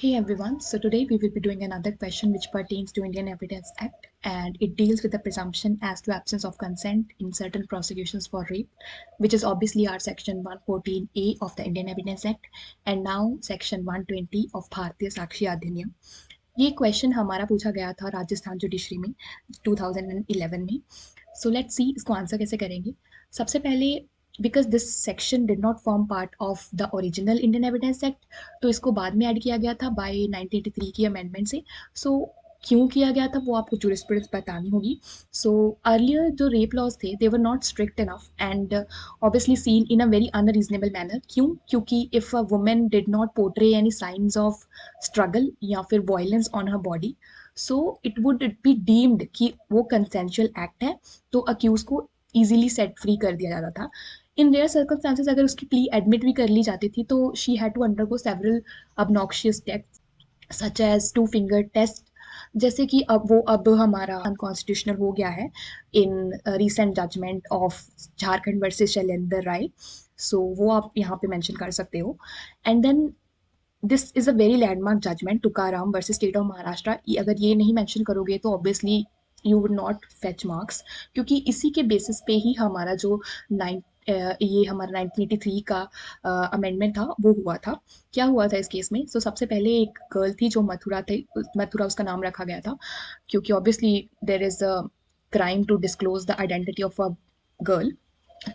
Hey everyone, so today we will be doing another question which pertains to Indian Evidence Act and it deals with the presumption as to absence of consent in certain prosecutions for rape, which is obviously our section 114A of the Indian Evidence Act and now section 120 of भारतीय साक्षी अधिनियम। ये question हमारा पूछा गया था Rajasthan judiciary में 2011 में। So let's see इसको आंसर कैसे करेंगे। सबसे पहले because this section did not form part of the original Indian evidence act, तो इसको बाद में ऐड किया गया था बाय 1983 की अमेंडमेंट से। सो क्यों किया गया था वो आपको जूरिस्प्रूडेंस बतानी होगी। सो अर्लियर जो रेप लॉज थे they were not strict enough and obviously seen in a very unreasonable manner। क्यों? क्योंकि if a woman did not portray any signs of struggle या फिर violence on her body, so it would be deemed कि वो consensual act है, तो accused को easily set free कर दिया जाता था। इन रेयर सर्कमस्टांसेस अगर उसकी प्ली एडमिट भी कर ली जाती थी तो she had to undergo several obnoxious test such as two finger test, जैसे कि अब हमारा अनकॉन्स्टिट्यूशनल हो गया है in recent judgment of Jharkhand versus Shailendra Rai. So वो आप यहाँ पे मेंशन कर सकते हो। And then this is a very landmark judgment Tukaram versus state of Maharashtra. अगर ये नहीं मेंशन करोगे तो obviously you would not fetch marks, क्योंकि इसी के बेसिस पे ही हमारा जो ये हमारा 1983 का अमेंडमेंट था वो हुआ था। क्या हुआ था इस केस में? सबसे पहले एक गर्ल थी जो मथुरा थी, मथुरा उसका नाम रखा गया था क्योंकि obviously there is a crime to disclose the identity of a girl.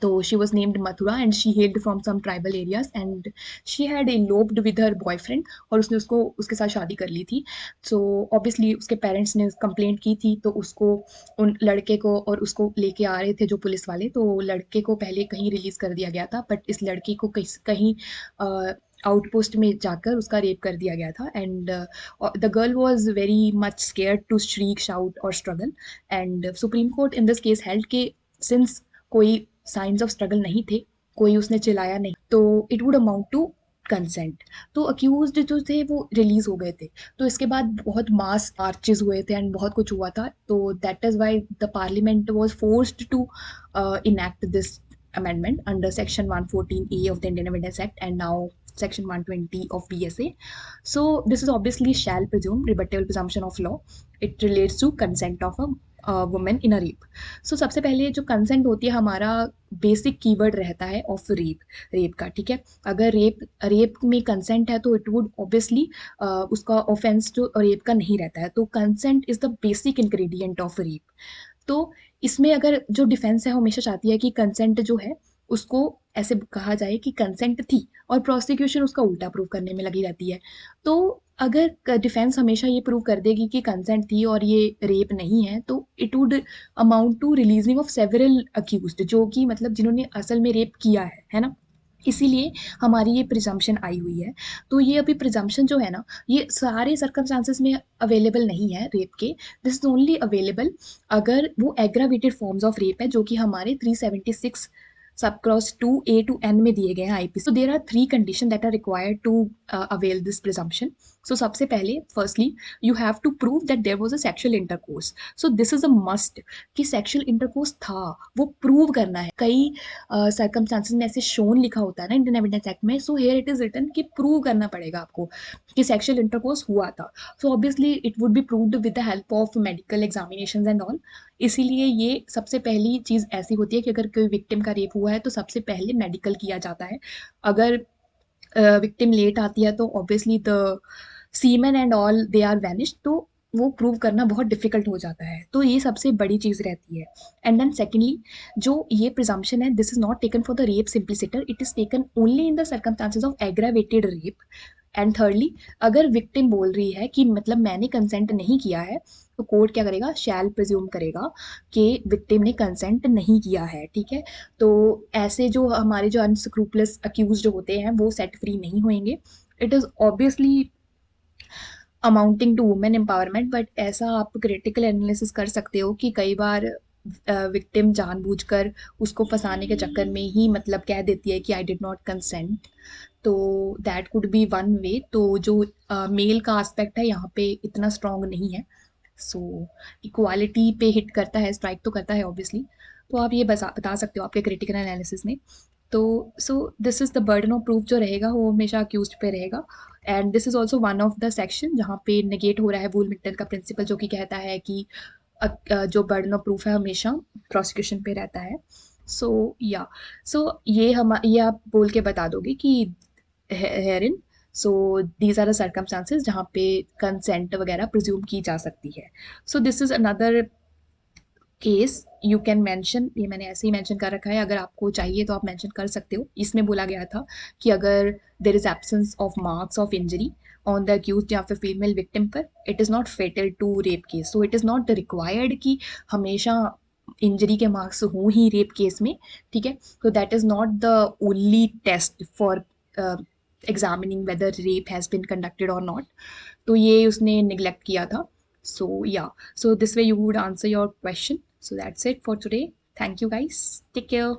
तो she was named Mathura and she hailed from some tribal areas and she had eloped with her boyfriend और उसने उसके साथ शादी कर ली थी। सो ऑब्वियसली उसके पेरेंट्स ने कंप्लेंट की थी तो उसको उन लड़के को और उसको लेके आ रहे थे जो पुलिस वाले, तो लड़के को पहले कहीं रिलीज कर दिया गया था बट इस लड़की को कहीं आउटपोस्ट में जाकर उसका रेप कर दिया गया था। And the girl was very much scared to shriek shout और struggle and supreme court in this case held के सिंस कोई साइंस ऑफ स्ट्रगल नहीं थे, कोई उसने चिल्लाया नहीं, तो it would amount to consent. तो अक्यूज्ड जो थे वो रिलीज हो गए थे। तो इसके बाद बहुत मास मार्चेस हुए थे एंड बहुत कुछ हुआ था, तो that is why the parliament was forced to enact this amendment under section 114A of the Indian Evidence Act and now section 120 of BSA. So this is obviously shall presume rebuttable presumption of law. It relates to consent of a women in a rape. सबसे पहले जो consent होती है हमारा basic keyword रहता है of rape का, ठीक है। अगर रेप में कंसेंट है तो इट वुड ऑब्वियसली उसका ऑफेंस जो रेप का नहीं रहता है, तो consent is the basic ingredient of rape. तो इसमें अगर जो डिफेंस है हमेशा चाहती है कि कंसेंट जो है उसको ऐसे कहा जाए कि कंसेंट थी और प्रोसिक्यूशन उसका उल्टा प्रूव करने में लगी रहती है। तो अगर डिफेंस हमेशा ये प्रूव कर देगी कि कंसेंट थी और ये रेप नहीं है तो it would amount to releasing of several accused जो कि मतलब जिन्होंने असल में रेप किया है ना। इसीलिए हमारी ये प्रिजम्पशन आई हुई है। तो ये अभी प्रिजम्पशन जो है ना ये सारे सर्कमस्टांसेस में अवेलेबल नहीं है रेप के। दिस इज ओनली अवेलेबल अगर वो एग्रावेटेड फॉर्म्स ऑफ रेप है जो कि हमारे 376 सब क्रॉस 2A to N में दिए गए हैं आईपीसी। तो there are 3 condition that are required to avail this presumption. सबसे पहले firstly you have to prove that there was a sexual intercourse. This is a must कि सेक्सुअल इंटरकोर्स था, वो प्रूव करना है। कई सर्कमस्टांसेस में ऐसे शोन लिखा होता है ना इंडियन एविडेंस एक्ट में, so here it is written कि प्रूव करना पड़ेगा आपको कि सेक्सुअल इंटरकोर्स हुआ था। Obviously it would be proved with the help of medical examinations and all. इसीलिए ये सबसे पहली चीज़ ऐसी होती है कि अगर कोई विक्टिम का रेप हुआ है तो सबसे पहले मेडिकल किया जाता है। अगर विक्टिम लेट आती है तो obviously the semen and all they are vanished, तो वो प्रूव करना बहुत डिफिकल्ट हो जाता है। तो ये सबसे बड़ी चीज़ रहती है। एंड देन सेकेंडली जो ये प्रिजम्पशन है this is not taken for the rape simpliciter, it is taken only in the circumstances of aggravated rape. And thirdly अगर विक्टिम बोल रही है कि मतलब मैंने कंसेंट नहीं किया है तो कोर्ट क्या करेगा, शैल प्रिज्यूम करेगा कि विक्टिम ने कंसेंट नहीं किया है, ठीक है। तो ऐसे जो हमारे जो अनस्क्रूपलस अक्यूज जो होते हैं वो सेट फ्री नहीं होंगे। It is obviously amounting to women empowerment, but ऐसा आप क्रिटिकल एनालिसिस कर सकते हो कि कई बार विक्टिम जानबूझकर उसको फंसाने के चक्कर में ही मतलब कह देती है कि आई डिड नॉट कंसेंट, तो that could be one way. तो जो मेल का एस्पेक्ट है यहाँ पे इतना स्ट्रांग नहीं है। इक्वालिटी पे हिट करता है, स्ट्राइक तो करता है ऑब्वियसली। तो आप ये बता सकते हो आपके क्रिटिकल एनालिसिस में। तो so this is the burden of proof जो रहेगा वो हमेशा अक्यूज्ड पे रहेगा। And this is also one of the section जहाँ पे नेगेट हो रहा है वूल मिल्टन का प्रिंसिपल, जो कि कहता है कि जो बर्डन ऑफ प्रूफ है हमेशा प्रोसिक्यूशन पे रहता है। सो या सो ये आप बोल के बता दोगे कि herein, so these are the circumstances जहाँ पे कंसेंट वगैरह प्रिज्यूम की जा सकती है। So this is another case you can mention, ये मैंने ऐसे ही मेंशन कर रखा है, अगर आपको चाहिए तो आप मेंशन कर सकते हो। इसमें बोला गया था कि अगर there is absence of marks of injury on the accused या फिर फीमेल विक्टिम पर, it is not fatal to rape case. So it is not required कि हमेशा इंजरी के मार्क्स हों ही रेप केस में, ठीक है। तो that is not the only test for examining whether rape has been conducted और नॉट। तो ये उसने निगलेक्ट किया था। So yeah, so this way you would answer your question. So that's it for today. Thank you guys. Take care.